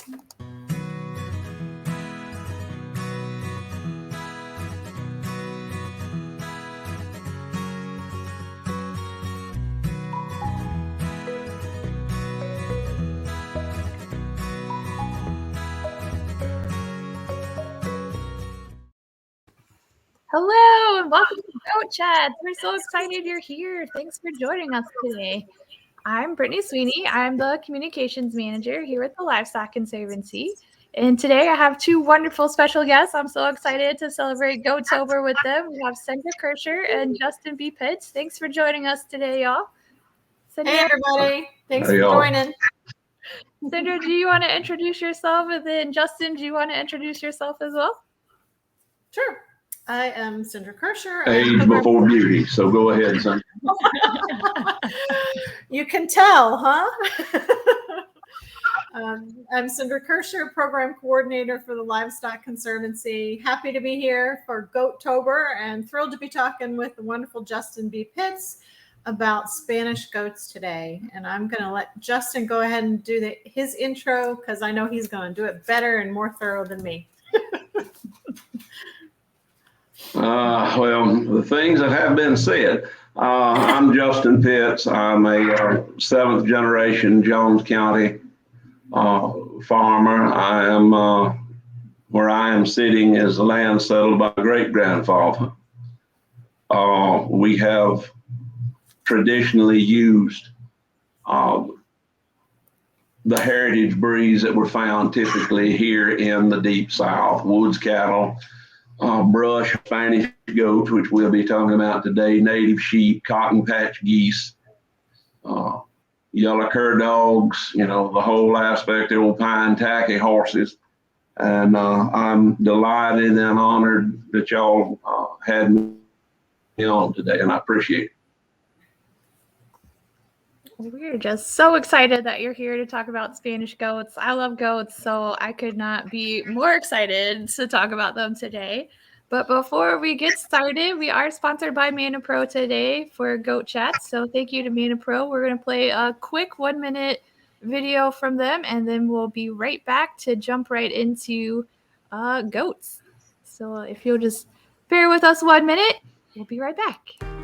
Hello and welcome to Goat Chat. We're so excited you're here. Thanks for joining us today. I'm Brittany Sweeney. I'm the communications manager here at the Livestock Conservancy. And today I have two wonderful special guests. I'm so excited to celebrate Goattober with them. We have Cindra Kerscher and Justin B. Pitts. Thanks for joining us today, y'all. Cindra. Hey, everybody. Thanks for joining. Cindra, do you want to introduce yourself? And then Justin, do you want to introduce yourself as well? Sure. I am Cindra Kerscher. Age before beauty, so go ahead, Cindra. You can tell, huh? I'm Cindra Kerscher, program coordinator for the Livestock Conservancy. Happy to be here for Goattober and thrilled to be talking with the wonderful Justin B. Pitts about Spanish goats today. And I'm going to let Justin go ahead and do his intro because I know he's going to do it better and more thorough than me. Well, the things that have been said. I'm Justin Pitts. I'm a seventh generation Jones County farmer. I am where I am sitting is the land settled by great grandfather. We have traditionally used the heritage breeds that were found typically here in the deep South, woods cattle. Brush Spanish goats, which we'll be talking about today, native sheep, cotton patch geese, yellow cur dogs, the whole aspect, the old pine tacky horses. And I'm delighted and honored that y'all had me on today, and I appreciate it. We're just so excited that you're here to talk about Spanish goats. I love goats, so I could not be more excited to talk about them today. But before we get started, we are sponsored by ManaPro today for Goat Chat. So thank you to ManaPro. We're going to play a quick 1-minute video from them, and then we'll be right back to jump right into goats. So if you'll just bear with us 1 minute, we'll be right back.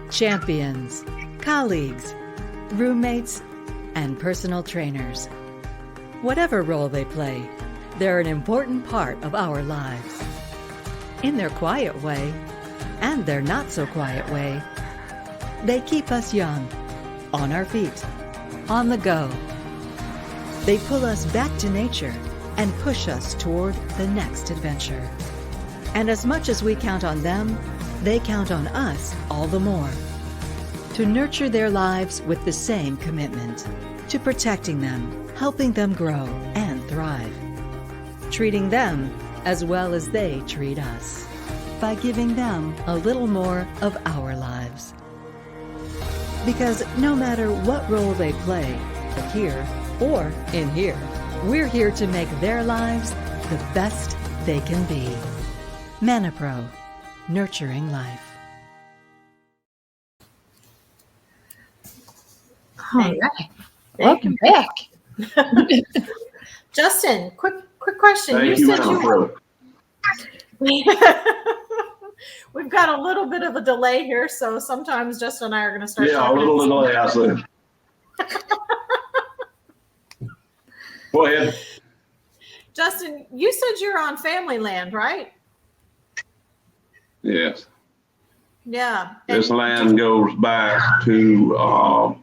Champions, colleagues, roommates, and personal trainers. Whatever role they play, they're an important part of our lives. In their quiet way, and their not-so-quiet way, they keep us young, on our feet, on the go. They pull us back to nature and push us toward the next adventure. And as much as we count on them, they count on us all the more. To nurture their lives with the same commitment, to protecting them, helping them grow and thrive, treating them as well as they treat us, by giving them a little more of our lives. Because no matter what role they play, here or in here, we're here to make their lives the best they can be. ManaPro, nurturing life. All right. Welcome back. Justin, quick question. Thank you said you We've got a little bit of a delay here, so sometimes Justin and I are going to start. Yeah, a little delay, I see. Go ahead. Justin, you said you're on family land, right? Yes. Yeah. This land goes back to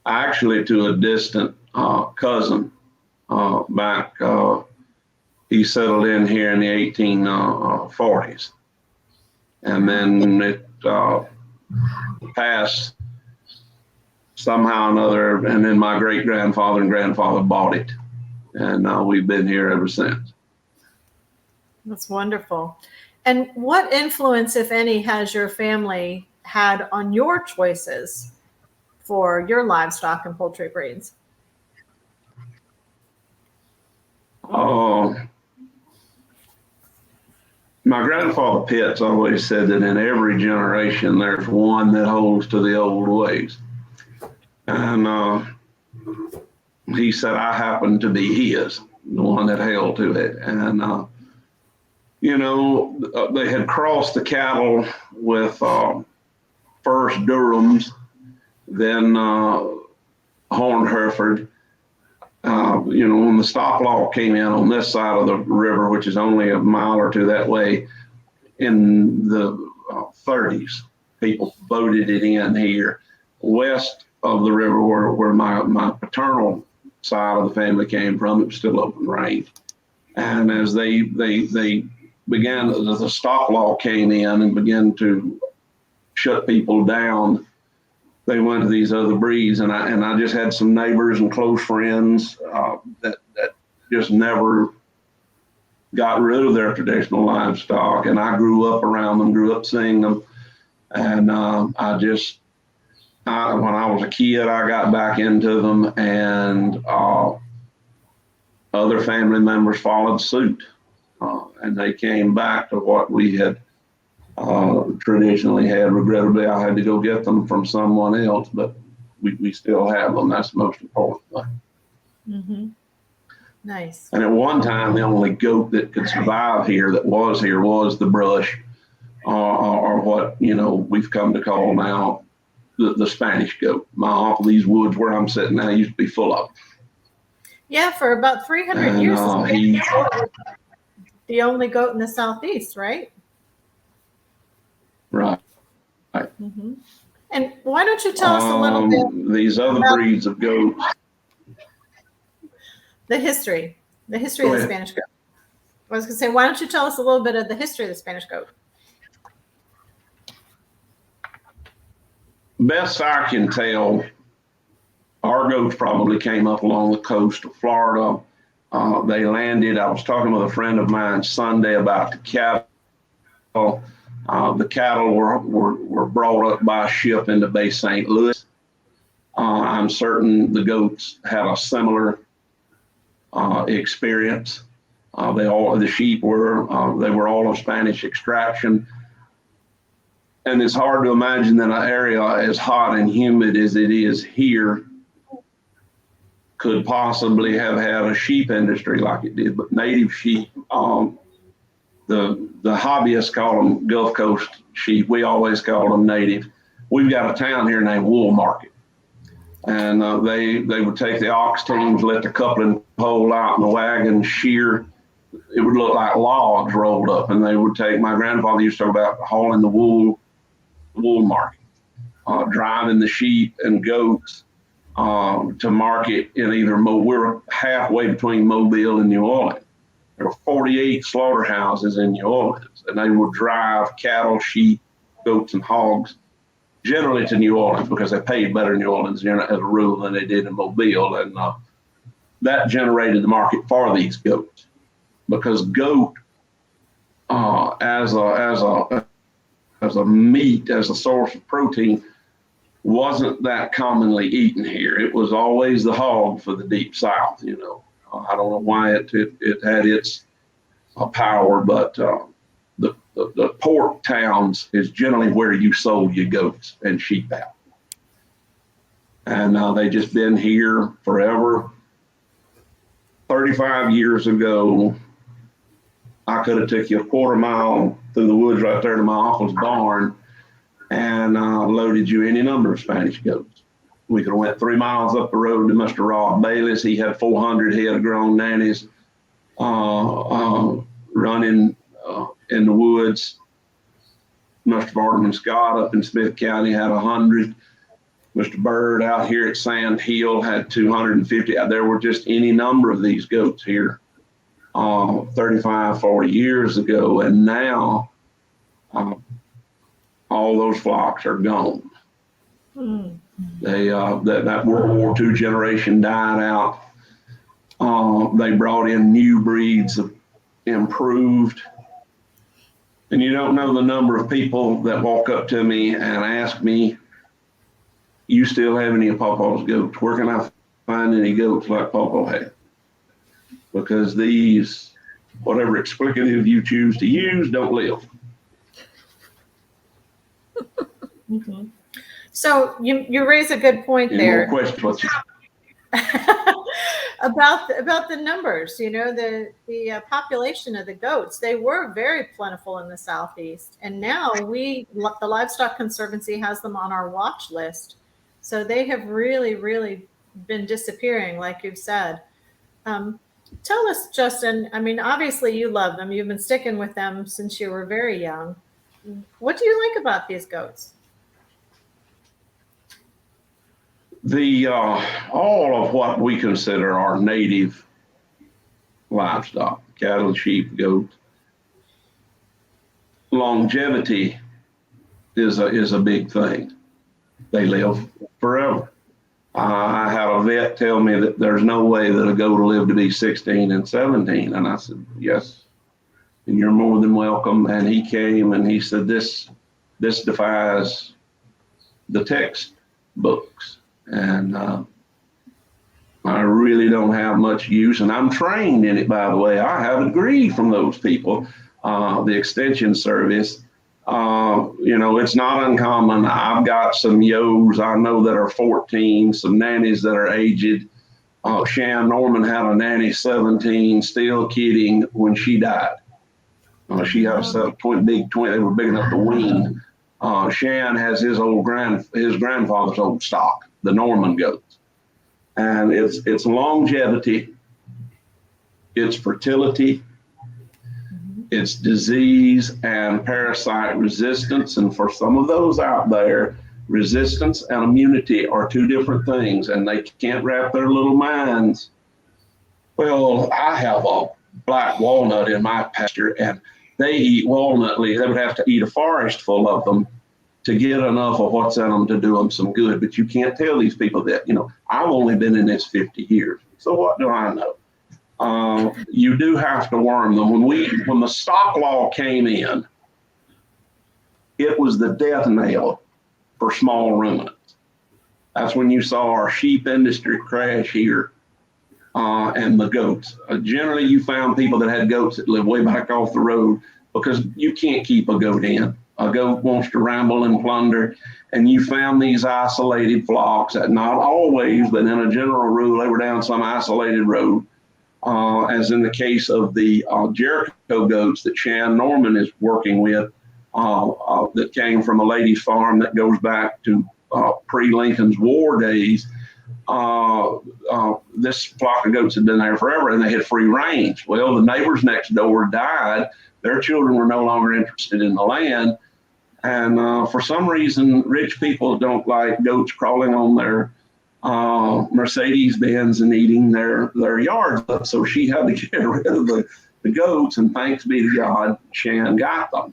actually to a distant cousin. Back, he settled in here in the 1840s. And then it passed somehow or another, and then my great-grandfather and grandfather bought it. And we've been here ever since. That's wonderful. And what influence, if any, has your family had on your choices for your livestock and poultry breeds? My grandfather Pitts always said that in every generation there's one that holds to the old ways. And he said I happen to be his. the one that held to it. And, they had crossed the cattle with first Durhams, then Horned Hereford. When the stock law came in on this side of the river, which is only a mile or two that way, in the 30s, people voted it in here. West of the river, where my paternal side of the family came from, it was still open range. And as they began, the stock law came in and began to shut people down, they went to these other breeds. And I just had some neighbors and close friends that just never got rid of their traditional livestock. And I grew up around them, grew up seeing them. And when I was a kid, I got back into them, and other family members followed suit. And they came back to what we had traditionally had. Regrettably, I had to go get them from someone else, but we still have them. That's the most important thing. Mm-hmm. Nice. And at one time, the only goat that could survive here was the brush, or what we've come to call now the Spanish goat. These woods where I'm sitting now used to be full of them. Yeah, for about 300 years, the only goat in the Southeast, right? Right. Mm-hmm. And why don't you tell us a little bit these other breeds of goats? The history of the Spanish goat. I was going to say, why don't you tell us a little bit of the history of the Spanish goat? Best I can tell, our goats probably came up along the coast of Florida. They landed. I was talking with a friend of mine Sunday about the cattle. The cattle were brought up by ship into Bay St. Louis. I'm certain the goats had a similar experience. The sheep were all of Spanish extraction. And it's hard to imagine that an area as hot and humid as it is here could possibly have had a sheep industry like it did. But native sheep, the hobbyists call them Gulf Coast sheep. We always call them native. We've got a town here named Wool Market. And they would take the ox teams, let the coupling pole out in the wagon, shear. It would look like logs rolled up. And they would take, my grandfather used to talk about hauling the wool market, driving the sheep and goats to market in either we're halfway between Mobile and New Orleans. There were 48 slaughterhouses in New Orleans, and they would drive cattle, sheep, goats, and hogs generally to New Orleans because they paid better in New Orleans as a rule than they did in Mobile, and that generated the market for these goats because goat as a meat, as a source of protein, wasn't that commonly eaten here. It was always the hog for the deep south, I don't know why it had its power, but the port towns is generally where you sold your goats and sheep out. And they just been here forever. 35 years ago, I could have took you a quarter mile through the woods right there to my uncle's barn and loaded you any number of Spanish goats. We could have went 3 miles up the road to Mr. Rob Bailey's. He had 400 head of grown nannies running in the woods. Mr. Bartman Scott up in Smith County had 100. Mr. Bird out here at Sand Hill had 250. There were just any number of these goats here 35, 40 years ago. And now all those flocks are gone. Mm. That World War II generation died out. They brought in new breeds of improved. And you don't know the number of people that walk up to me and ask me, you still have any of Pawpaw's goats? Where can I find any goats like Pawpaw had? Because these, whatever explicative you choose to use, don't live. Mm-hmm. So you raise a good point there. More questions? about the numbers, the population of the goats. They were very plentiful in the Southeast, and now the Livestock Conservancy has them on our watch list. So they have really, really been disappearing, like you've said. Tell us, Justin, I mean, obviously you love them. You've been sticking with them since you were very young. What do you like about these goats? All of what we consider our native livestock, cattle, sheep, goats, longevity is a big thing. They live forever. I had a vet tell me that there's no way that a goat will live to be 16 and 17. And I said, yes, and you're more than welcome. And he came and he said, this defies the textbooks. And I really don't have much use. And I'm trained in it, by the way. I have a degree from those people, the Extension Service. It's not uncommon. I've got some yos I know that are 14, some nannies that are aged. Shan Norman had a nanny 17, still kidding, when she died. She had a big twin. They were big enough to wean. Shan has his grandfather's old stock, the Norman goats, and it's longevity, it's fertility, it's disease and parasite resistance. And for some of those out there, resistance and immunity are two different things, and they can't wrap their little minds. Well, I have a black walnut in my pasture, and they eat walnut leaves. They would have to eat a forest full of them to get enough of what's in them to do them some good. But you can't tell these people that, I've only been in this 50 years. So what do I know? You do have to worm them. When the stock law came in, it was the death knell for small ruminants. That's when you saw our sheep industry crash here, and the goats. Generally, you found people that had goats that lived way back off the road, because you can't keep a goat in. A goat wants to ramble and plunder, and you found these isolated flocks that, not always, but in a general rule, they were down some isolated road. As in the case of the Jericho goats that Shan Norman is working with, that came from a lady's farm that goes back to pre-Lincoln's War days. This flock of goats had been there forever, and they had free range. Well, the neighbors next door died. Their children were no longer interested in the land. And for some reason, rich people don't like goats crawling on their Mercedes-Benz and eating their yards up. So she had to get rid of the goats, and thanks be to God, Shan got them.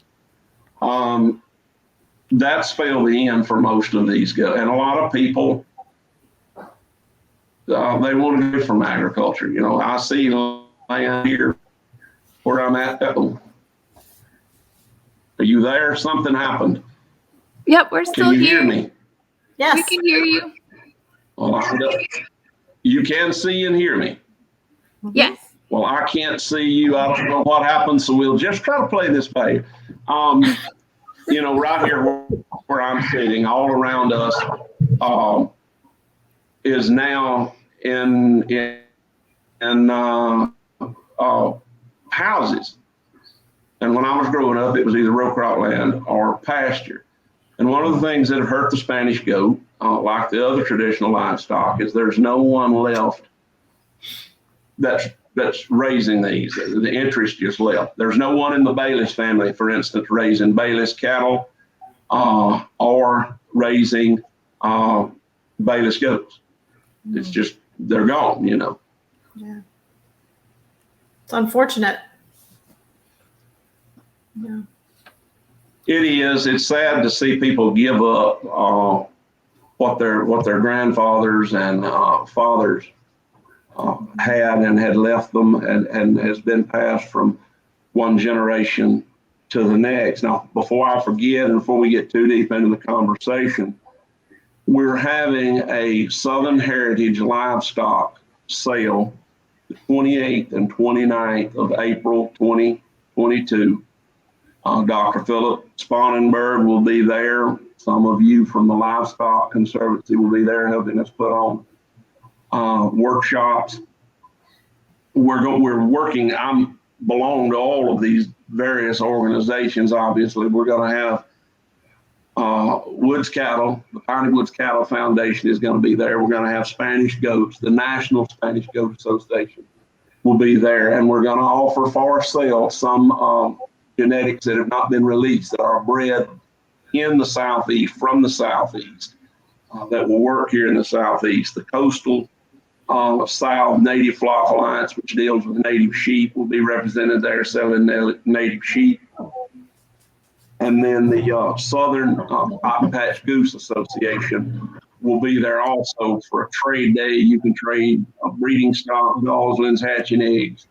That's spelled the end for most of these goats. And a lot of people, they want to get from agriculture. I see land here where I'm at. Are you there? Something happened. Yep, we're still here. Can you hear me? Yes. We can hear you. Well, you can see and hear me. Yes. Well, I can't see you. I don't know what happened, so we'll just try to play this back. Right here where I'm sitting, all around us, is now in houses. And when I was growing up, it was either row crop land or pasture. And one of the things that have hurt the Spanish goat, like the other traditional livestock, is there's no one left that's raising these. The interest just left. There's no one in the Bayliss family, for instance, raising Bayliss cattle or raising Bayliss goats. It's just, they're gone, Yeah. It's unfortunate. Yeah. It is. It's sad to see people give up what their grandfathers and fathers had left them, and has been passed from one generation to the next. Now, before I forget, and before we get too deep into the conversation, we're having a Southern Heritage livestock sale the 28th and 29th of April 2022. Dr. Philip Spanenberg will be there. Some of you from the Livestock Conservancy will be there helping us put on workshops. we're working. Belong to all of these various organizations. Obviously, we're going to have Woods Cattle. The Piney Woods Cattle Foundation is going to be there. We're going to have Spanish goats. The National Spanish Goat Association will be there, and we're going to offer for sale some genetics that have not been released that are bred in the Southeast, from the Southeast, that will work here in the Southeast. The Coastal South Native Flock Alliance, which deals with native sheep, will be represented there selling native sheep. And then the Southern Cotton Patch Goose Association will be there also for a trade day. You can trade breeding stock, goslings, hatching eggs.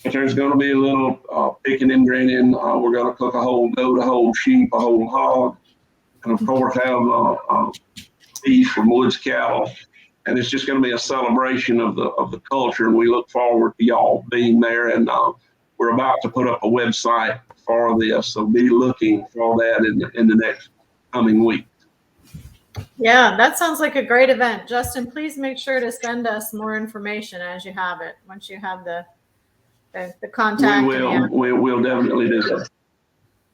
But there's going to be a little picking and grinning. We're going to cook a whole goat, a whole sheep, a whole hog, and of course have beef from Woods Cattle. And it's just going to be a celebration of the culture, and we look forward to y'all being there. And we're about to put up a website for this, so be looking for that in the next coming week. Yeah, that sounds like a great event. Justin, please make sure to send us more information as you have it, once you have the contact. We'll definitely do that.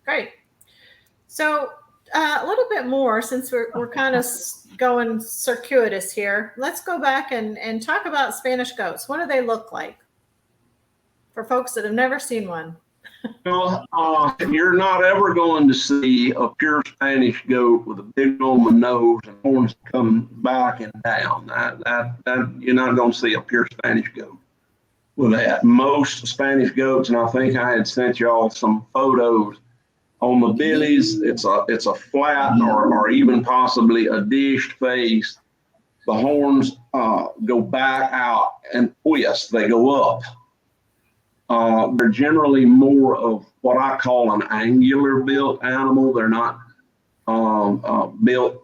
Great. So a little bit more, since we're kind of going circuitous here, let's go back and talk about Spanish goats. What do they look like for folks that have never seen one? Well, you're not ever going to see a pure Spanish goat with a big old nose and horns come back and down. That you're not going to see a pure Spanish goat with that. Most Spanish goats, and I think I had sent y'all some photos on the Billies. It's a flat or even possibly a dished face. The horns go back out and twist. They go up. They're generally more of what I call an angular built animal. They're not built.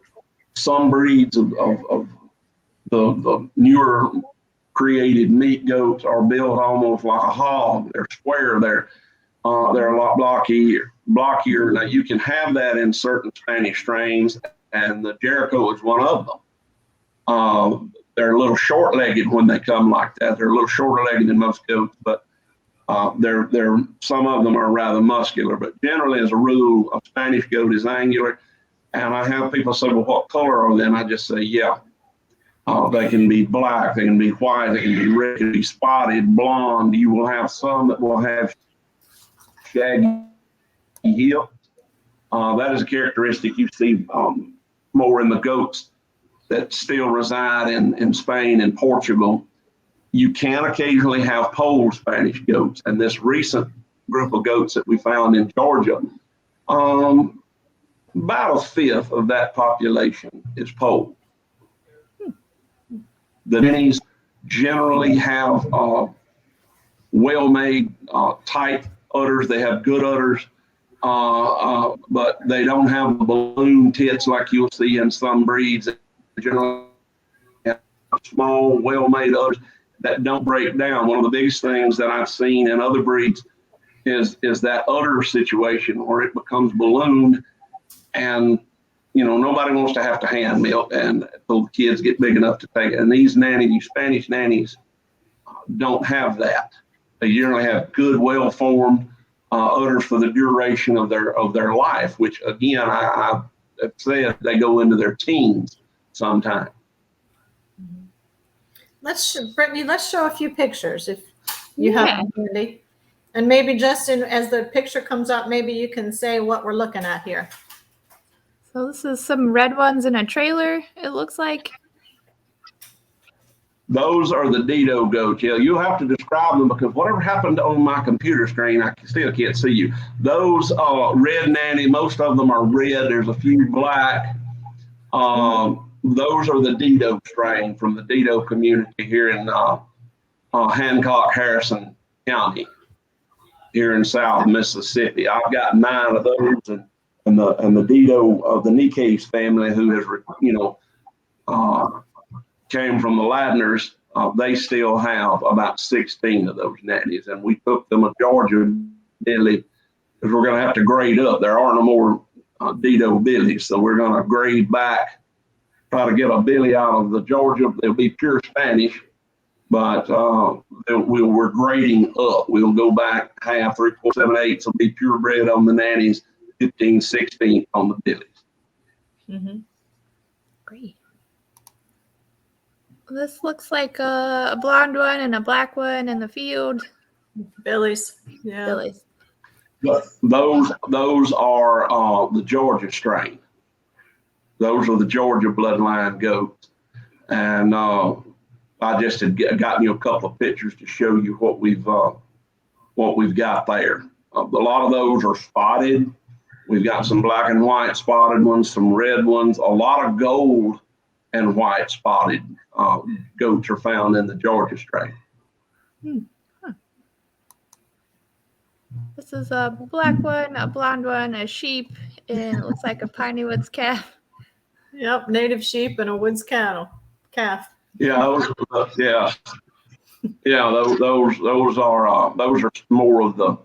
Some breeds of the newer created meat goats are built almost like a hog. They're square. They're a lot blockier. Now you can have that in certain Spanish strains, and the Jericho is one of them. They're a little short-legged when they come like that. They're a little shorter-legged than most goats, but they're some of them are rather muscular. But generally, as a rule, a Spanish goat is angular. And I have people say, "Well, what color are they?" And I just say, "Yeah, they can be black, they can be white, they can be red, they can be spotted, blonde. You will have some that will have shaggy heel. That is a characteristic you see more in the goats that still reside in Spain and Portugal. You can occasionally have Pole Spanish goats, and this recent group of goats that we found in Georgia, about a fifth of that population is Pole. The Denny's generally have well-made, tight udders. They have good udders. But they don't have balloon tits like you'll see in some breeds. They generally have small, well-made udders that don't break down. One of the biggest things that I've seen in other breeds is that udder situation where it becomes ballooned, and nobody wants to have to hand milk and until the kids get big enough to take it. And these Spanish nannies don't have that. They generally have good, well-formed udders for the duration of their life, which again I have said they go into their teens sometime. Brittany, let's show a few pictures if you have them handy. And maybe Justin, as the picture comes up, maybe you can say what we're looking at here. So this is some red ones in a trailer, it looks like. Those are the Dido goats. Yeah, you'll have to describe them because whatever happened on my computer screen, I still can't see you. Those red nanny, most of them are red. There's a few black. Those are the Dido strain from the Dido community here in Hancock, Harrison County, here in South Mississippi. I've got 9 of those, and the Dido of the Nikkei's family, who has came from the Ladners, they still have about 16 of those nannies, and we took them to Georgia Billy because we're going to have to grade up. There are no more Dido Billies, so we're going to grade back, try to get a Billy out of the Georgia. They'll be pure Spanish, but we're grading up. We'll go back half, 3, 4, 7, 8. So be purebred on the nannies, 15, 16 on the Billies. Mm-hmm. Great. This looks like a blonde one and a black one in the field. Billies. Yeah. Billies. But those are the Georgia strain. Those are the Georgia bloodline goats. And I just had gotten you a couple of pictures to show you what we've got there. A lot of those are spotted. We've got some black and white spotted ones, some red ones, a lot of gold and white spotted goats are found in the Georgia strain. Huh. This is a black one, a blonde one, a sheep, and it looks like a Piney Woods calf. Yep, native sheep and a woods calf. Yeah, those are more of the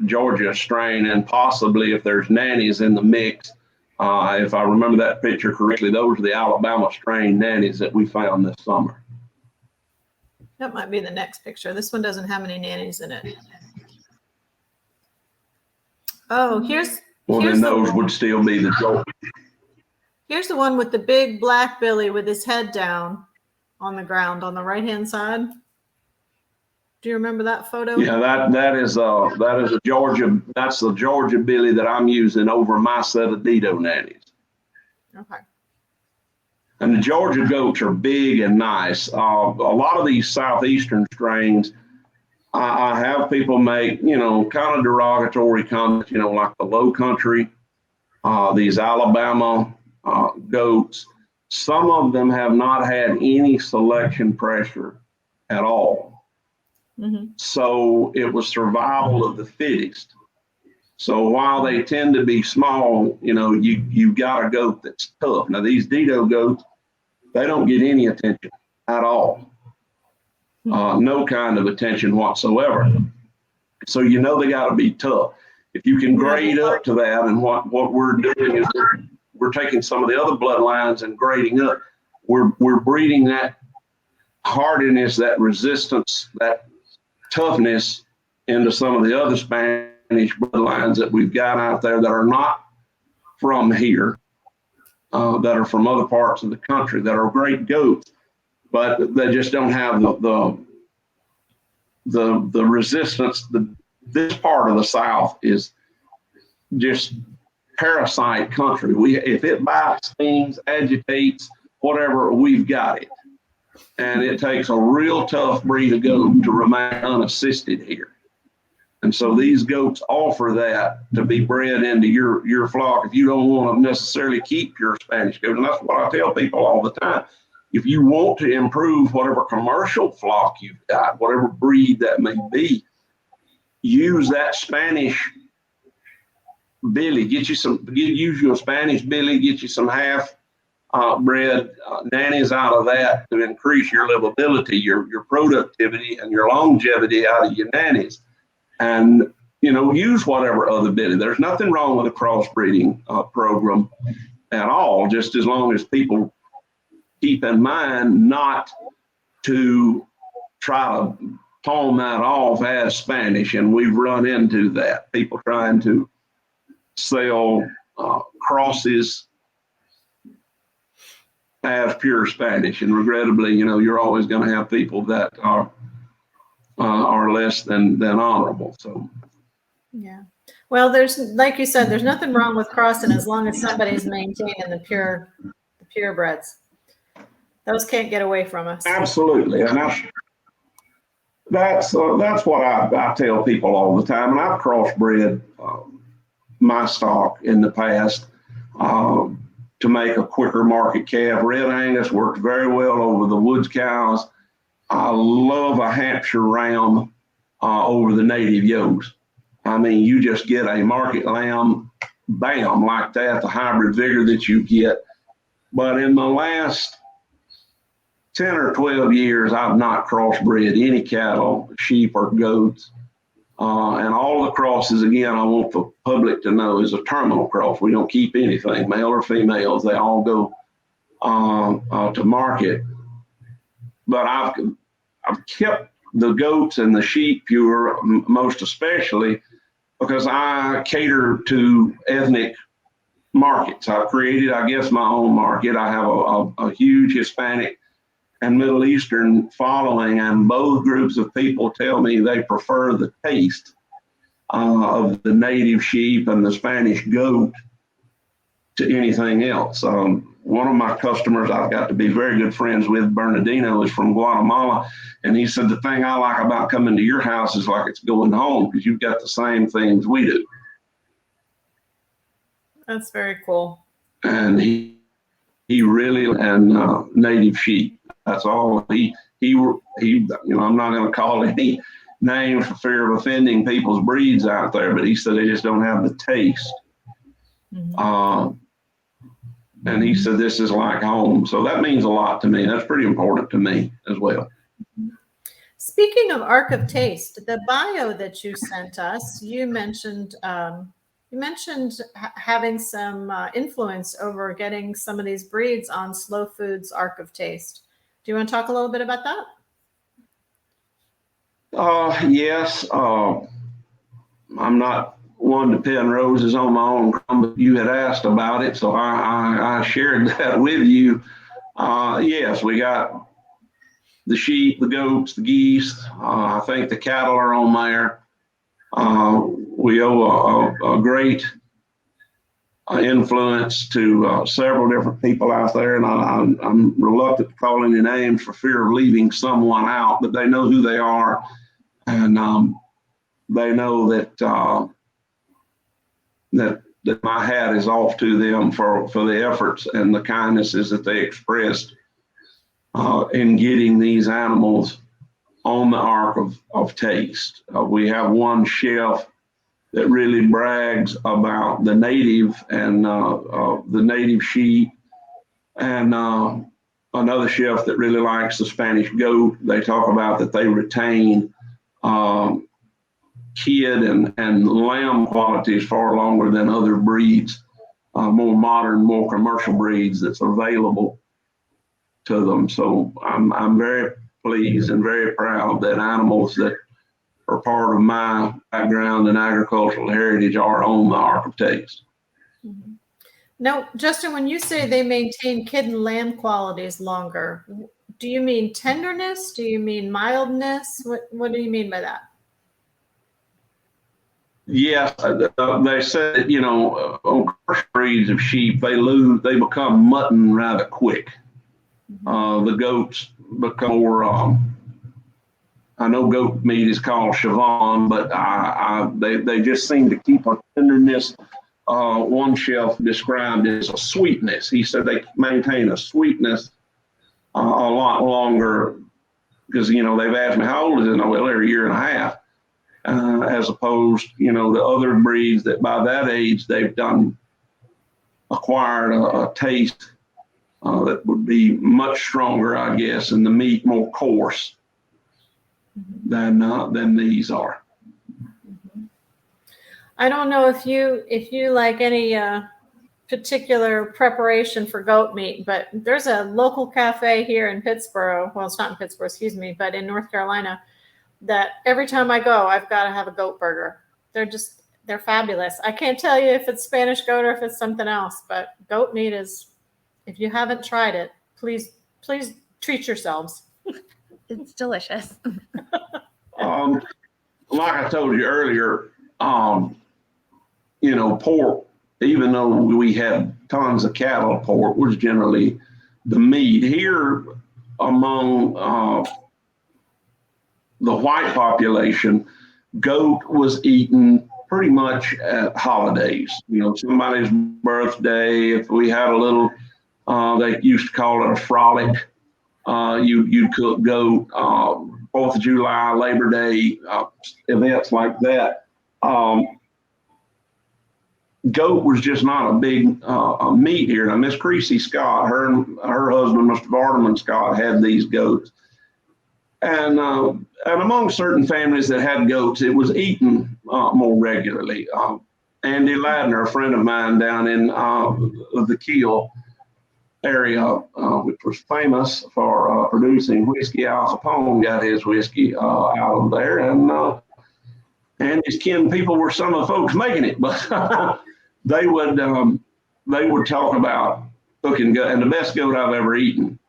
Georgia strain, and possibly if there's nannies in the mix, if I remember that picture correctly, those are the Alabama strain nannies that we found this summer. That might be the next picture. This one doesn't have any nannies in it. Oh, Then those would still be the Georgia. Here's the one with the big black Billy with his head down on the ground on the right-hand side. Do you remember that photo? Yeah, that is a Georgia. That's the Georgia Billy that I'm using over my set of Dido nannies. Okay. And the Georgia goats are big and nice. A lot of these southeastern strains, I have people make, kind of derogatory comments, like the low country, these Alabama goats. Some of them have not had any selection pressure at all. Mm-hmm. So it was survival of the fittest. So while they tend to be small, you got a goat that's tough. Now these Dido goats, they don't get any attention at all. No kind of attention whatsoever. So they got to be tough. If you can grade up to that, and what we're doing is we're taking some of the other bloodlines and grading up. We're breeding that hardiness, that resistance, that toughness into some of the other Spanish bloodlines that we've got out there that are not from here, that are from other parts of the country, that are great goats, but they just don't have the resistance. This part of the South is just parasite country. If it bites, stings, agitates, whatever, we've got it. And it takes a real tough breed of goat to remain unassisted here. And so these goats offer that to be bred into your flock if you don't want to necessarily keep your Spanish goat. And that's what I tell people all the time. If you want to improve whatever commercial flock you've got, whatever breed that may be, use that Spanish Billy. Use your Spanish Billy, get you some half bred nannies out of that to increase your livability, your productivity, and your longevity out of your nannies. And, use whatever other Billy. There's nothing wrong with a crossbreeding program at all, just as long as people keep in mind not to try to palm that off as Spanish. And we've run into that. People trying to sell crosses as pure Spanish, and regrettably, you're always going to have people that are less than honorable. So, yeah. Well, there's, like you said, there's nothing wrong with crossing as long as somebody's maintaining the purebreds. Those can't get away from us. Absolutely, and that's what I tell people all the time. And I've crossbred my stock in the past to make a quicker market calf. Red Angus works very well over the woods cows. I love a Hampshire ram over the native yokes. I mean, you just get a market lamb, bam, like that, the hybrid vigor that you get. But in the last 10 or 12 years, I've not crossbred any cattle, sheep, or goats. And all the crosses, again, I want the public to know, is a terminal cross. We don't keep anything, male or females. They all go to market. but I've kept the goats and the sheep pure, most especially because I cater to ethnic markets. I've created, I guess, my own market. I have a huge Hispanic and Middle Eastern following, and both groups of people tell me they prefer the taste of the native sheep and the Spanish goat to anything else. One of my customers I've got to be very good friends with, Bernardino, is from Guatemala. And he said, the thing I like about coming to your house is like it's going home because you've got the same things we do. That's very cool. And he really, and native sheep. That's all. He, you know, I'm not going to call any names for fear of offending people's breeds out there, but he said they just don't have the taste. Mm-hmm. And he said, this is like home. So that means a lot to me. That's pretty important to me as well. Speaking of Ark of Taste, the bio that you sent us, you mentioned having some influence over getting some of these breeds on Slow Food's Ark of Taste. Do you want to talk a little bit about that? Yes. I'm not one to pin roses on my own crumb, but you had asked about it, so I shared that with you. Yes, we got the sheep, the goats, the geese. I think the cattle are on there. We owe a great influence to several different people out there, and I'm reluctant to call any names for fear of leaving someone out, but they know who they are, and they know that that my hat is off to them for the efforts and the kindnesses that they expressed in getting these animals on the Ark of Taste. We have one chef that really brags about the native and the native sheep, and another chef that really likes the Spanish goat. They talk about that they retain kid and lamb qualities far longer than other breeds, more modern, more commercial breeds that's available to them. So I'm very pleased and very proud that animals that are part of my background and agricultural heritage are on the Ark of Taste. Mm-hmm. Now, Justin, when you say they maintain kid and lamb qualities longer, do you mean tenderness? Do you mean mildness? What do you mean by that? Yes, they said, you know, on breeds of sheep, they become mutton rather quick. The goats become more, I know goat meat is called Chevron, but they just seem to keep a tenderness. One chef described it as a sweetness. He said they maintain a sweetness a lot longer because, you know, they've asked me, how old is it? Well, they're a year and a half. As opposed, you know, the other breeds that by that age they've acquired a taste that would be much stronger, I guess, and the meat more coarse than these are. I don't know if you like any particular preparation for goat meat, but there's a local cafe here in Pittsburgh. Well, it's not in Pittsburgh, excuse me, but in North Carolina, that every time I go, I've got to have a goat burger. They're fabulous. I can't tell you if it's Spanish goat or if it's something else, but goat meat is, if you haven't tried it, please treat yourselves. It's delicious. Like I told you earlier, you know, pork, even though we had tons of cattle, pork was generally the meat. Here among the white population, goat was eaten pretty much at holidays. You know, somebody's birthday, if we had a little, they used to call it a frolic, you'd cook goat, 4th of July, Labor Day, events like that. Goat was just not a big meat here. Now, Miss Creasy Scott, her husband, Mr. Vardaman Scott, had these goats. And among certain families that had goats, it was eaten more regularly. Andy Ladner, a friend of mine down in the Keel, area, which was famous for producing whiskey. Al Capone got his whiskey out of there, and his kin people were some of the folks making it, but they would talk about cooking goat, and the best goat I've ever eaten,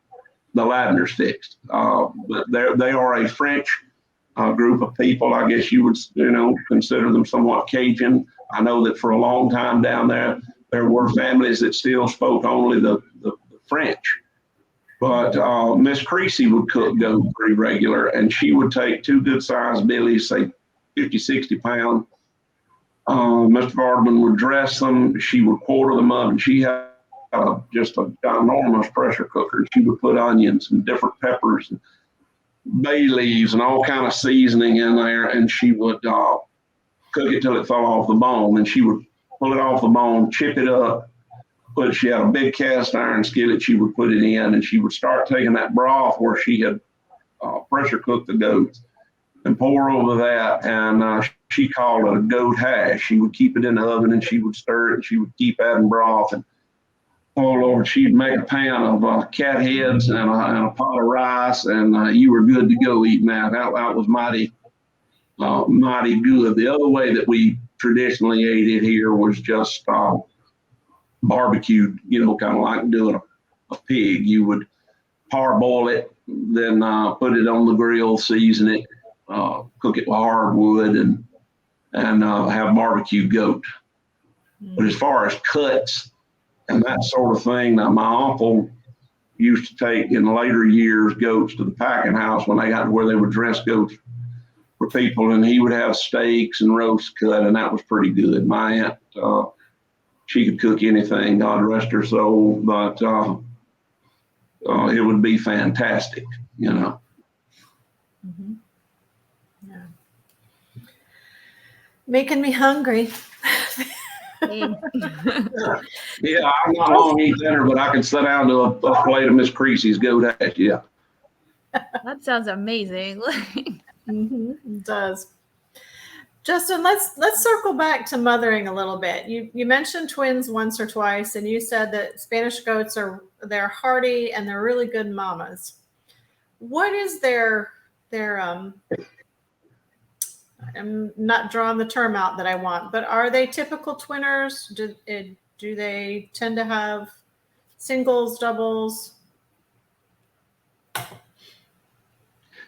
the lavender sticks. But they are a French group of people. I guess you would consider them somewhat Cajun. I know that for a long time down there were families that still spoke only the French. But Miss Creasy would cook goat pretty regular, and she would take 2 good-sized Billies, say 50, 60 pounds. Mr. Vardaman would dress them. She would quarter them up, and she had just a ginormous pressure cooker. She would put onions and different peppers and bay leaves and all kind of seasoning in there, and she would cook it till it fell off the bone. And she would pull it off the bone, chip it up. She had a big cast iron skillet she would put it in, and she would start taking that broth where she had pressure cooked the goats and pour over that, and she called it a goat hash. She would keep it in the oven, and she would stir it, and she would keep adding broth. And oh Lord, she'd make a pan of cat heads and a pot of rice, and you were good to go eating that. That was mighty good. The other way that we traditionally ate it here was just barbecued, kind of like doing a pig. You would parboil it, then put it on the grill, season it, cook it with hardwood, and have barbecued goat. But as far as cuts and that sort of thing, now my uncle used to take in later years goats to the packing house when they got to where they would dress goats for people, and he would have steaks and roast cut, and that was pretty good. My aunt, she could cook anything, God rest her soul, but it would be fantastic, Mm-hmm. Yeah. Making me hungry. Yeah, I'm not long to eat dinner, but I can sit down to a plate of Miss Creasy's goat hash. Yeah. That sounds amazing. Mm-hmm. It does. Justin, let's circle back to mothering a little bit. You mentioned twins once or twice, and you said that Spanish goats they're hardy and they're really good mamas. What is their I'm not drawing the term out that I want, but are they typical twinners? Do they tend to have singles, doubles?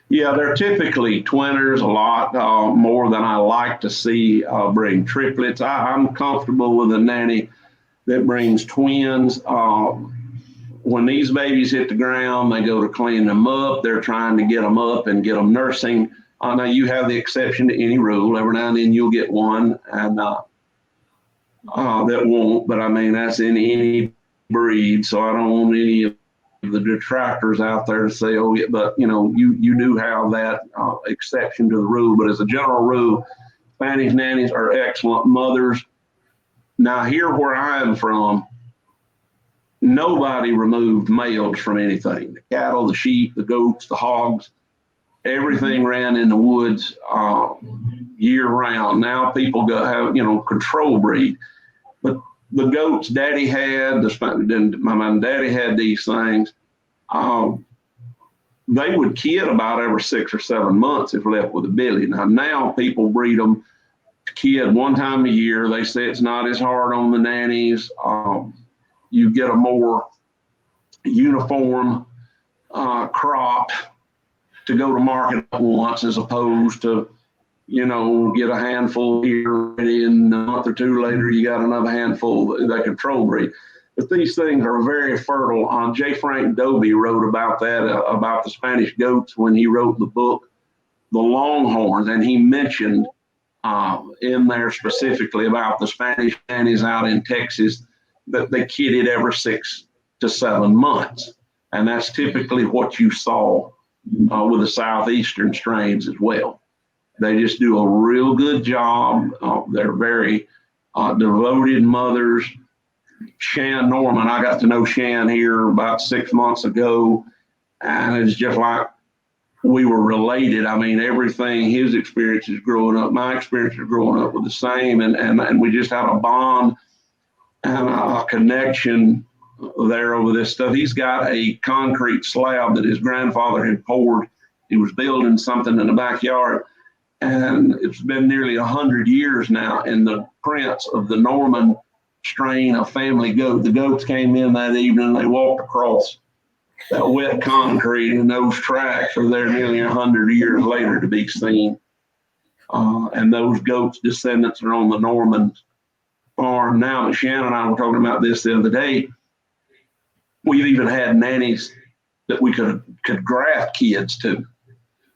Yeah, they're typically twinners, a lot more than I like to see bring triplets. I'm comfortable with a nanny that brings twins. When these babies hit the ground, they go to clean them up. They're trying to get them up and get them nursing. Now, you have the exception to any rule. Every now and then you'll get one and that won't, but I mean, that's in any breed, so I don't want any of the detractors out there to say, oh, yeah, but you do have that exception to the rule. But as a general rule, Spanish nannies are excellent mothers. Now, here where I am from, nobody removed males from anything. The cattle, the sheep, the goats, the hogs, everything ran in the woods year round. Now people have control breed. But the goats Daddy had, my mom and Daddy had these things. They would kid about every 6 or 7 months if left with a billy. Now people breed them to kid one time a year. They say it's not as hard on the nannies. You get a more uniform crop to go to market at once, as opposed to get a handful here, and in a month or two later, you got another handful that control breed. But these things are very fertile. J. Frank Dobie wrote about that, about the Spanish goats, when he wrote the book, The Longhorns, and he mentioned in there specifically about the Spanish nannies out in Texas that they kidded every 6 to 7 months. And that's typically what you saw with the southeastern strains as well. They just do a real good job. They're very devoted mothers. Shan Norman, I got to know Shan here about 6 months ago, and it's just like we were related. I mean, everything, his experiences growing up, my experiences growing up were the same, and we just had a bond and a connection there over this stuff. He's got a concrete slab that his grandfather had poured. He was building something in the backyard, and it's been nearly 100 years now. And the prints of the Norman strain of family goat, the goats came in that evening, they walked across that wet concrete, and those tracks are there nearly 100 years later to be seen. And those goats' descendants are on the Norman farm now. But Shannon and I were talking about this the other day. We've even had nannies that we could graft kids to.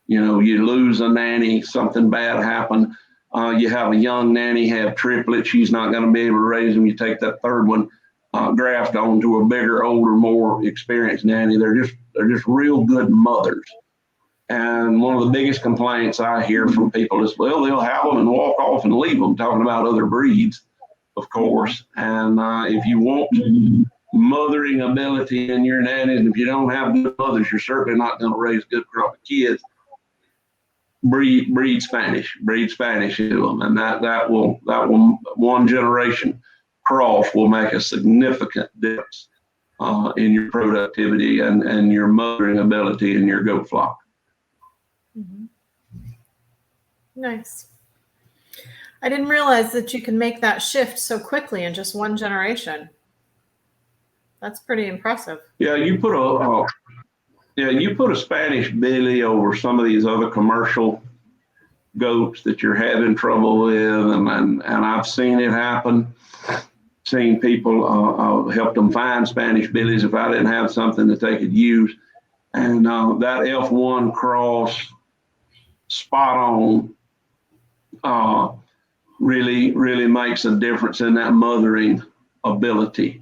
You know, you lose a nanny, something bad happened. You have a young nanny have triplets. She's not going to be able to raise them. You take that third one, graft onto a bigger, older, more experienced nanny. They're just real good mothers. And one of the biggest complaints I hear from people is, well, they'll have them and walk off and leave them, talking about other breeds, of course. And if you want mothering ability in your nannies, and if you don't have good mothers, you're certainly not going to raise a good crop of kids. Breed Spanish into them, and that will one generation cross will make a significant difference in your productivity and your mothering ability in your goat flock. Mm-hmm. Nice. I didn't realize that you can make that shift so quickly in just one generation. That's pretty impressive. Yeah, you put a Spanish Billy over some of these other commercial goats that you're having trouble with, and I've seen it happen. Seen people help them find Spanish Billies if I didn't have something that they could use. And that F1 cross spot on really makes a difference in that mothering ability.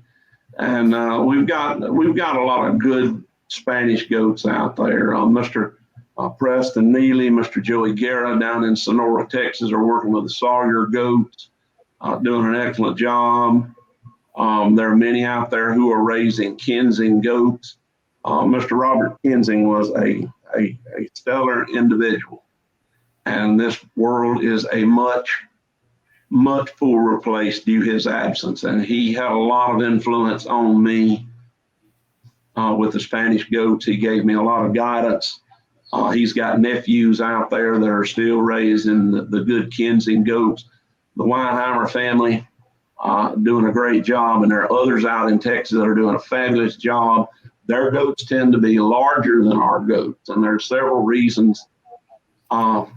And we've got a lot of good Spanish goats out there. Mr. Preston Neely, Mr. Joey Guerra down in Sonora, Texas, are working with the Sawyer goats, doing an excellent job. There are many out there who are raising Kensing goats. Mr. Robert Kensing was a stellar individual, and this world is a much poorer place due to his absence. And he had a lot of influence on me with the Spanish goats. He gave me a lot of guidance. He's got nephews out there that are still raising the good Kensing goats. The Weinheimer family doing a great job, and there are others out in Texas that are doing a fabulous job. Their goats tend to be larger than our goats, and there are several reasons for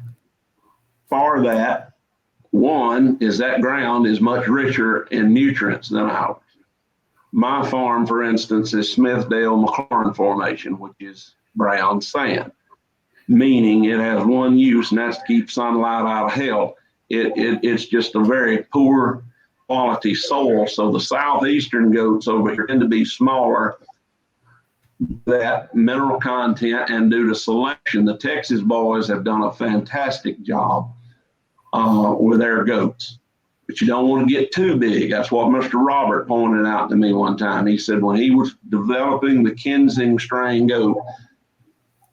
that. One is that ground is much richer in nutrients than ours. My farm, for instance, is Smithdale-McLaurin Formation, which is brown sand, meaning it has one use, and that's to keep sunlight out of hell. It's just a very poor quality soil. So the southeastern goats over here tend to be smaller, that mineral content, and due to selection, the Texas boys have done a fantastic job with their goats. But you don't want to get too big. That's what Mr. Robert pointed out to me one time. He said when he was developing the Kensing strain goat,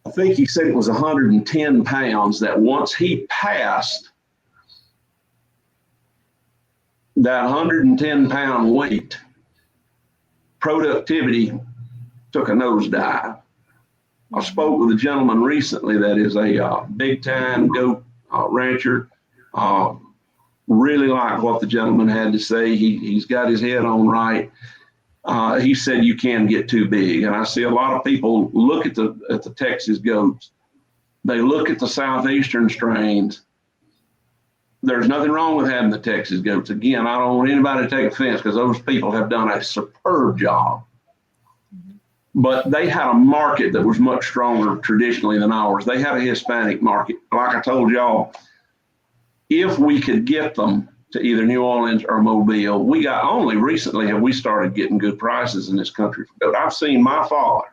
I think he said it was 110 pounds, that once he passed that 110 pound weight, productivity took a nosedive. I spoke with a gentleman recently that is a big time goat rancher. Really liked what the gentleman had to say. He's got his head on right. He said you can get too big. And I see a lot of people look at the Texas goats. They look at the southeastern strains. There's nothing wrong with having the Texas goats. Again, I don't want anybody to take offense, because those people have done a superb job. But they had a market that was much stronger traditionally than ours. They had a Hispanic market. Like I told y'all, if we could get them to either New Orleans or Mobile, we got only recently have we started getting good prices in this country for goat. I've seen my father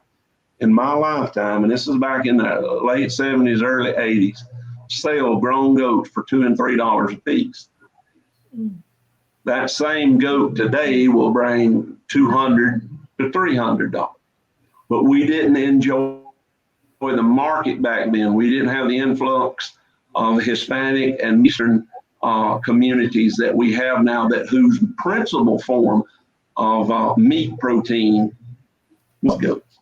in my lifetime, and this is back in the late 70s, early 80s, sell grown goats for $2 and $3 a piece. That same goat today will bring $200 to $300. But we didn't enjoy the market back then. We didn't have the influx of Hispanic and Eastern communities that we have now, that whose principal form of meat protein with goats.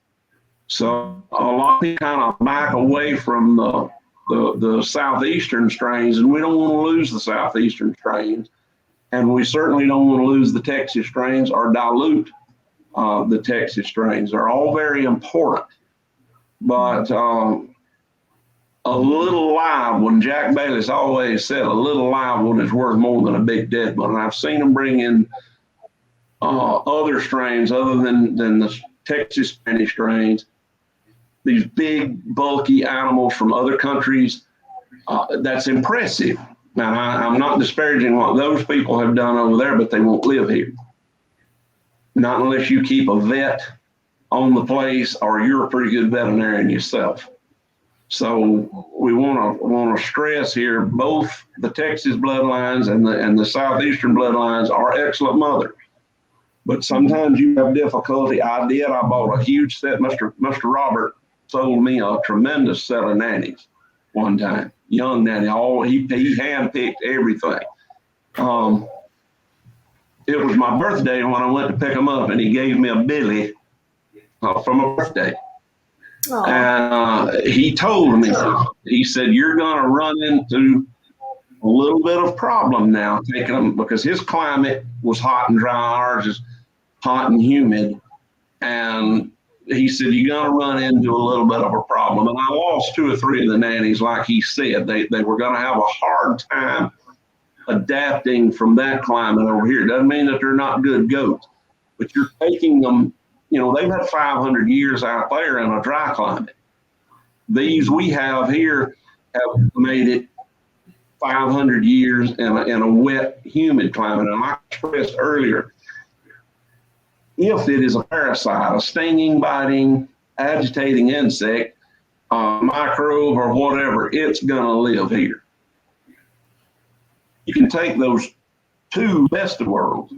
So a lot of people kind of back away from the southeastern strains, and we don't want to lose the southeastern strains, and we certainly don't want to lose the Texas strains or dilute the Texas strains. They're all very important, but a little live one, Jack Bailey's always said, a little live one is worth more than a big dead one. And I've seen them bring in other strains other than the Texas Spanish strains, these big, bulky animals from other countries. That's impressive. Now, I'm not disparaging what those people have done over there, but they won't live here. Not unless you keep a vet on the place or you're a pretty good veterinarian yourself. So we want to stress here, both the Texas bloodlines and the southeastern bloodlines are excellent mothers. But sometimes you have difficulty. I bought a huge set. Mr. Robert sold me a tremendous set of nannies one time. Young nanny, he handpicked everything. It was my birthday when I went to pick him up, and he gave me a Billy for my birthday. Aww. And he told me, he said, you're going to run into a little bit of problem now taking them, because his climate was hot and dry. Ours is hot and humid. And he said, you're going to run into a little bit of a problem. And I lost 2 or 3 of the nannies, like he said. They were going to have a hard time adapting from that climate over here. Doesn't mean that they're not good goats, but you're taking them, they've had 500 years out there in a dry climate. These we have here have made it 500 years in a wet, humid climate. And I expressed earlier, if it is a parasite, a stinging, biting, agitating insect, microbe or whatever, it's going to live here. You can take those 2 best of worlds,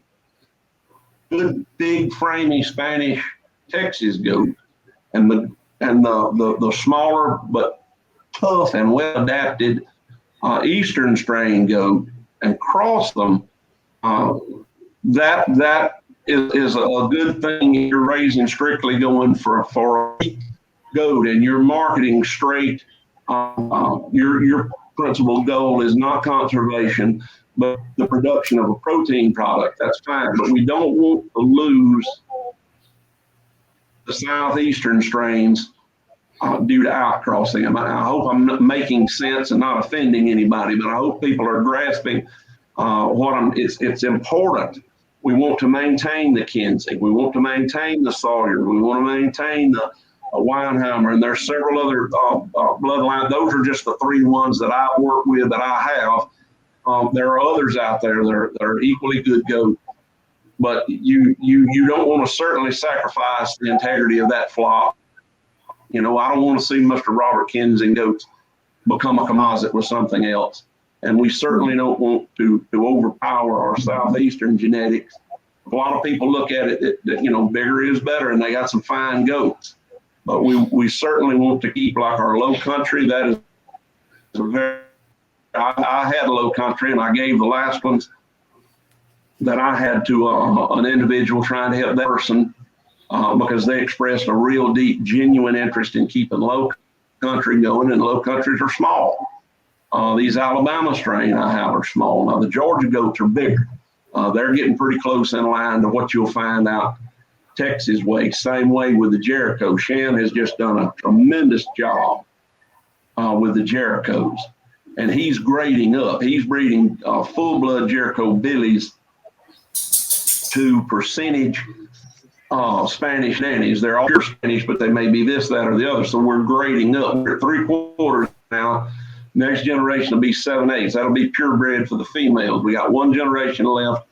good, big, framey Spanish Texas goat, and the smaller but tough and well adapted Eastern strain goat, and cross them. That is a good thing. You're raising strictly going for a goat, and you're marketing straight. Your principal goal is not conservation, but the production of a protein product. That's fine, but we don't want to lose the southeastern strains due to outcrossing them. I hope I'm not making sense and not offending anybody, but I hope people are grasping it's important. We want to maintain the Kinsey. We want to maintain the Sawyer. We want to maintain the Weinheimer, and there's several other bloodlines. Those are just the 3 ones that I work with, that I have. There are others out there that are equally good goats, but you don't want to certainly sacrifice the integrity of that flock. I don't want to see Mr. Robert Kinsey goats become a composite with something else. And we certainly don't want to overpower our southeastern genetics. A lot of people look at it that bigger is better, and they got some fine goats. But we certainly want to keep like our low country. That is I had low country, and I gave the last ones that I had to an individual trying to help that person because they expressed a real deep, genuine interest in keeping low country going, and low countries are small. These Alabama strain I have are small. Now the Georgia goats are bigger. They're getting pretty close in line to what you'll find out Texas way. Same way with the Jericho. Shan has just done a tremendous job with the Jerichos, and he's grading up. He's breeding full-blood Jericho Billies to percentage Spanish nannies. They're all pure Spanish, but they may be this, that, or the other. So we're grading up. We're at 3/4 now. Next generation will be 7/8. That'll be purebred for the females. We got 1 generation left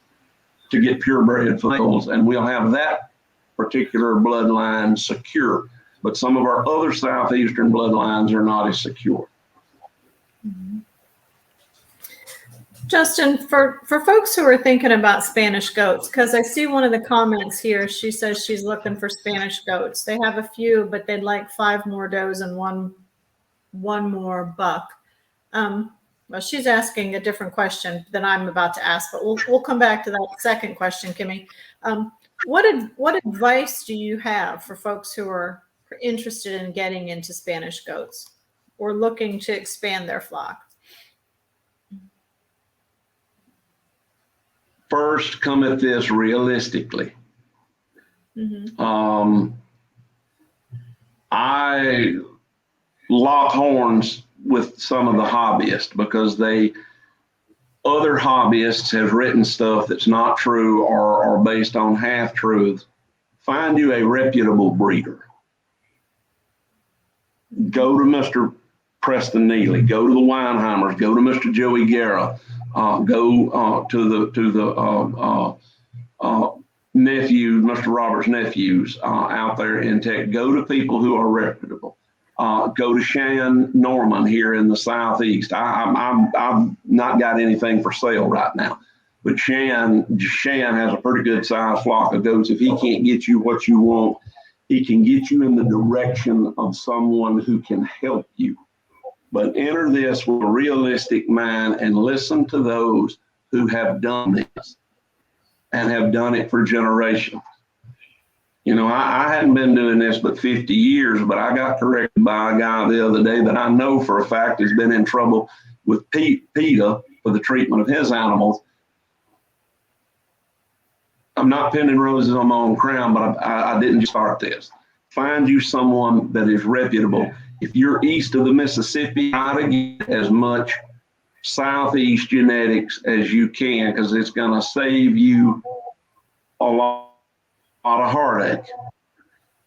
to get purebred for males, and we'll have that particular bloodline secure. But some of our other southeastern bloodlines are not as secure. Mm-hmm. Justin, for folks who are thinking about Spanish goats, because I see one of the comments here, she says she's looking for Spanish goats. They have a few, but they'd like 5 more does and one more buck. Well, she's asking a different question than I'm about to ask, but we'll come back to that second question, Kimmy. What advice do you have for folks who are interested in getting into Spanish goats or looking to expand their flock? First, come at this realistically. I lock horns with some of the hobbyists because other hobbyists have written stuff that's not true or based on half truths. Find you a reputable breeder. Go to Mr. Preston Neely, go to the Weinheimers, go to Mr. Joey Guerra, go to the nephews, Mr. Robert's nephews out there in tech. Go to people who are reputable. Go to Shan Norman here in the Southeast. I've not got anything for sale right now, but Shan has a pretty good sized flock of goats. If he can't get you what you want, he can get you in the direction of someone who can help you. But enter this with a realistic mind and listen to those who have done this and have done it for generations. You know, I hadn't been doing this but 50 years, but I got corrected by a guy the other day that I know for a fact has been in trouble with PETA for the treatment of his animals. I'm not pinning roses on my own crown, but I didn't start this. Find you someone that is reputable. If you're east of the Mississippi, try to get as much Southeast genetics as you can, because it's going to save you a lot of heartache.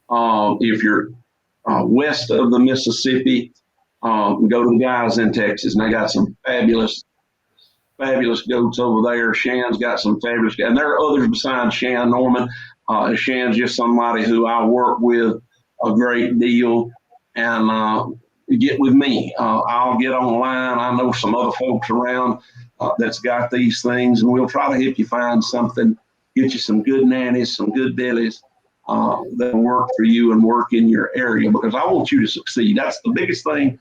If you're west of the Mississippi, go to the guys in Texas, and they got some fabulous goats over there. Shan's got some fabulous, and there are others besides Shan Norman. Shan's just somebody who I work with a great deal, and get with me. I'll get online. I know some other folks around that's got these things, and we'll try to help you find something, get you some good nannies, some good Billies that work for you and work in your area, because I want you to succeed. That's the biggest thing.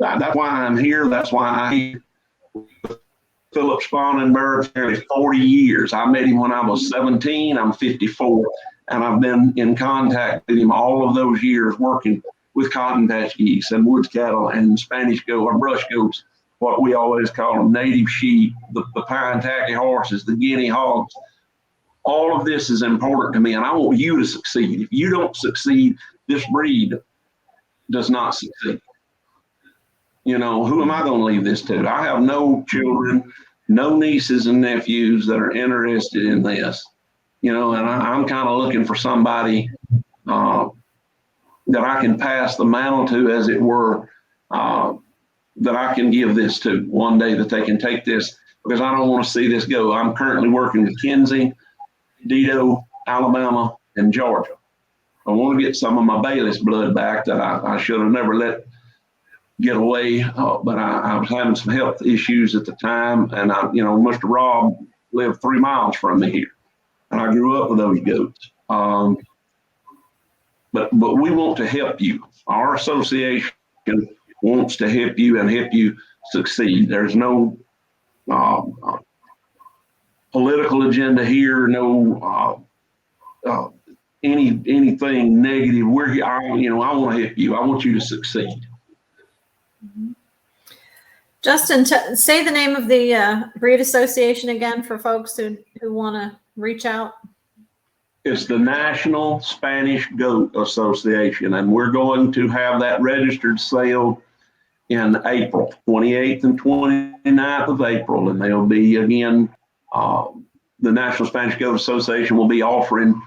That's why I'm here. That's why I Philip Spangenberg for nearly 40 years. I met him when I was 17. I'm 54, and I've been in contact with him all of those years working with cotton patch geese and woods cattle and Spanish goat or brush goats, what we always call them, native sheep, the pine tacky horses, the guinea hogs. All of this is important to me, and I want you to succeed. If you don't succeed, this breed does not succeed. You know, who am I going to leave this to? I have no children, no nieces and nephews that are interested in this, you know, and I'm kind of looking for somebody that I can pass the mantle to, as it were, that I can give this to one day, that they can take this, because I don't want to see this go. I'm currently working with Kinsey, Dido, Alabama, and Georgia. I want to get some of my Bayliss blood back that I should have never let get away, but I was having some health issues at the time, and Mr. Rob lived 3 miles from me here, and I grew up with those goats. But we want to help you. Our association wants to help you and help you succeed. There's no political agenda here, no anything negative. We're here. I want to help you. I want you to succeed. Mm-hmm. Justin, say the name of the breed association again for folks who want to reach out. It's the National Spanish Goat Association, and we're going to have that registered sale in April, 28th and 29th of April, and there'll be, again, the National Spanish Goat Association will be offering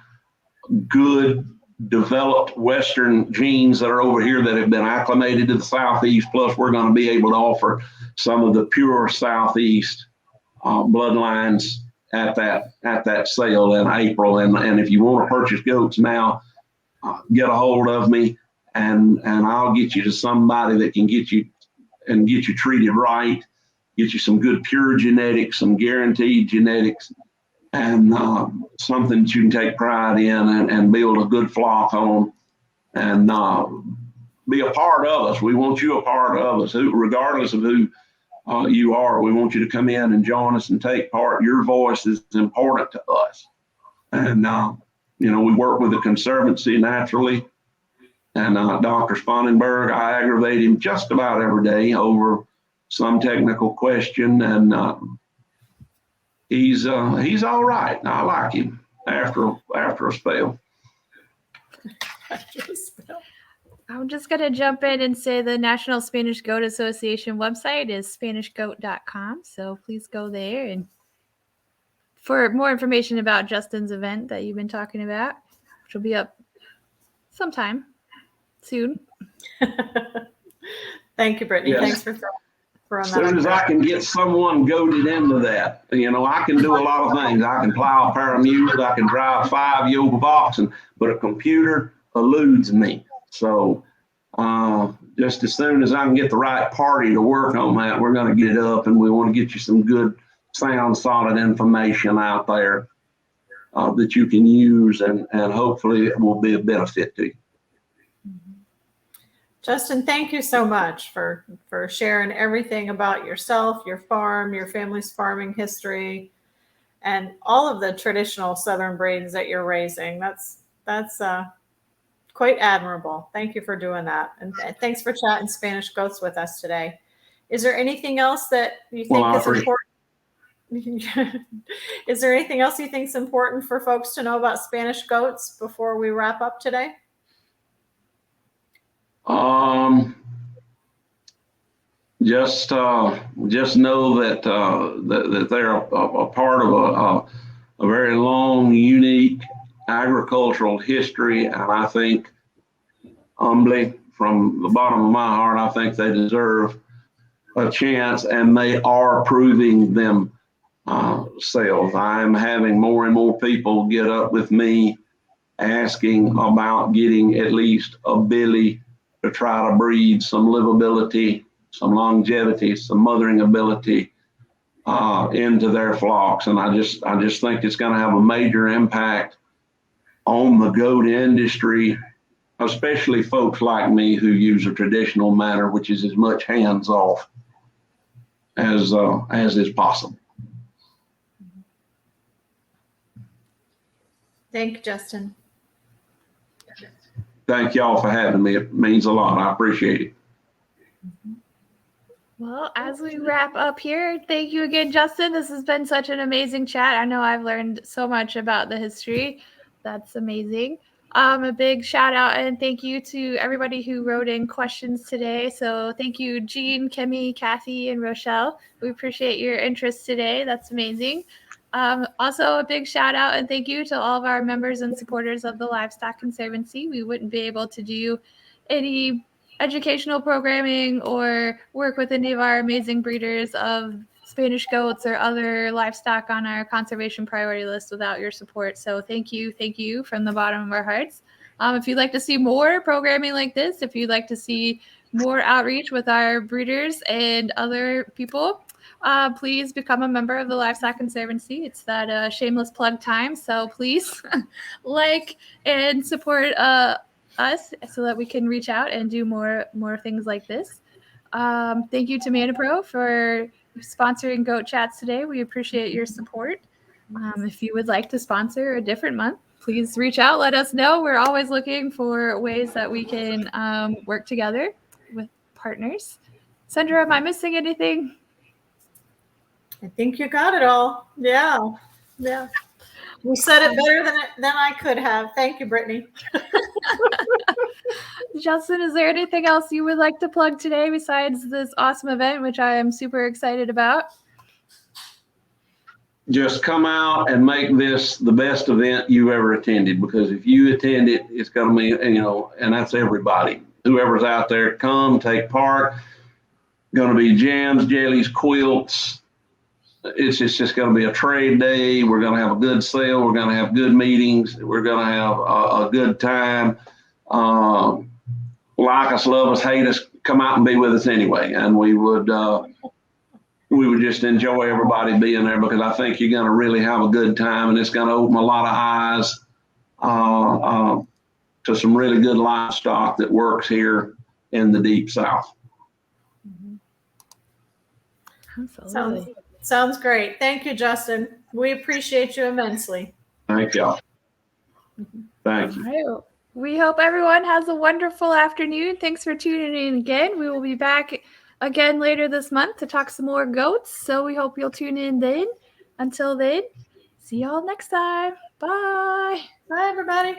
good, developed Western genes that are over here that have been acclimated to the Southeast, plus we're going to be able to offer some of the pure Southeast bloodlines at that sale in April. And if you want to purchase goats now, get a hold of me, and I'll get you to somebody that can get you treated right, get you some good pure genetics, some guaranteed genetics, and something that you can take pride in and build a good flock on, and be a part of us. We want you a part of us, regardless of who you are. We want you to come in and join us and take part. Your voice is important to us, And, we work with the Conservancy naturally. And Dr. Sponenberg, I aggravate him just about every day over some technical question. And he's all right. I like him after a spell. I'm just going to jump in and say the National Spanish Goat Association website is SpanishGoat.com. So please go there. And for more information about Justin's event that you've been talking about, which will be up sometime soon. Thank you, Brittany. Yes. Thanks for throwing As that soon as I can get someone goaded into that, I can do a lot of things. I can plow a pair of mules, I can drive 5 yoke of oxen, but a computer eludes me. So just as soon as I can get the right party to work on that, we're going to get it up, and we want to get you some good, sound, solid information out there that you can use, and hopefully it will be a benefit to you. Justin, thank you so much for sharing everything about yourself, your farm, your family's farming history, and all of the traditional Southern breeds that you're raising. That's quite admirable. Thank you for doing that. And thanks for chatting Spanish goats with us today. Is there anything else that you think is important? Is there anything else you think is important for folks to know about Spanish goats before we wrap up today? Just know that they're a part of a very long, unique agricultural history, and I think, humbly, from the bottom of my heart, I think they deserve a chance, and they are proving themselves. I'm having more and more people get up with me asking about getting at least a billy to try to breed some livability, some longevity, some mothering ability into their flocks. And I just think it's going to have a major impact on the goat industry, especially folks like me who use a traditional manner, which is as much hands off as is possible. Thank you, Justin. Thank y'all for having me. It means a lot. I appreciate it. Well, as we wrap up here, thank you again, Justin. This has been such an amazing chat. I know I've learned so much about the history. That's amazing. A big shout out and thank you to everybody who wrote in questions today. So thank you, Jean, Kimmy, Kathy, and Rochelle. We appreciate your interest today. That's amazing. Also, a big shout out and thank you to all of our members and supporters of the Livestock Conservancy. We wouldn't be able to do any educational programming or work with any of our amazing breeders of Spanish goats or other livestock on our conservation priority list without your support. So thank you from the bottom of our hearts. If you'd like to see more programming like this, if you'd like to see more outreach with our breeders and other people, please become a member of the Livestock Conservancy. It's that shameless plug time. So please like and support us so that we can reach out and do more things like this. Thank you to ManaPro for sponsoring Goat Chats today. We appreciate your support. If you would like to sponsor a different month, please reach out. Let us know. We're always looking for ways that we can work together with partners. Cindra, am I missing anything? I think you got it all. Yeah. You said it better than I could have. Thank you, Brittany. Justin, is there anything else you would like to plug today besides this awesome event, which I am super excited about? Just come out and make this the best event you ever attended, because if you attend it, it's going to be, and that's everybody. Whoever's out there, come, take part. Going to be jams, jellies, quilts. It's just going to be a trade day. We're going to have a good sale. We're going to have good meetings. We're going to have a good time. Like us, love us, hate us, come out and be with us anyway. And we would just enjoy everybody being there, because I think you're going to really have a good time, and it's going to open a lot of eyes to some really good livestock that works here in the Deep South. Absolutely. Sounds great. Thank you, Justin. We appreciate you immensely. Thank y'all. Thank you. All right. We hope everyone has a wonderful afternoon. Thanks for tuning in again. We will be back again later this month to talk some more goats. So we hope you'll tune in then. Until then, see y'all next time. Bye. Bye, everybody.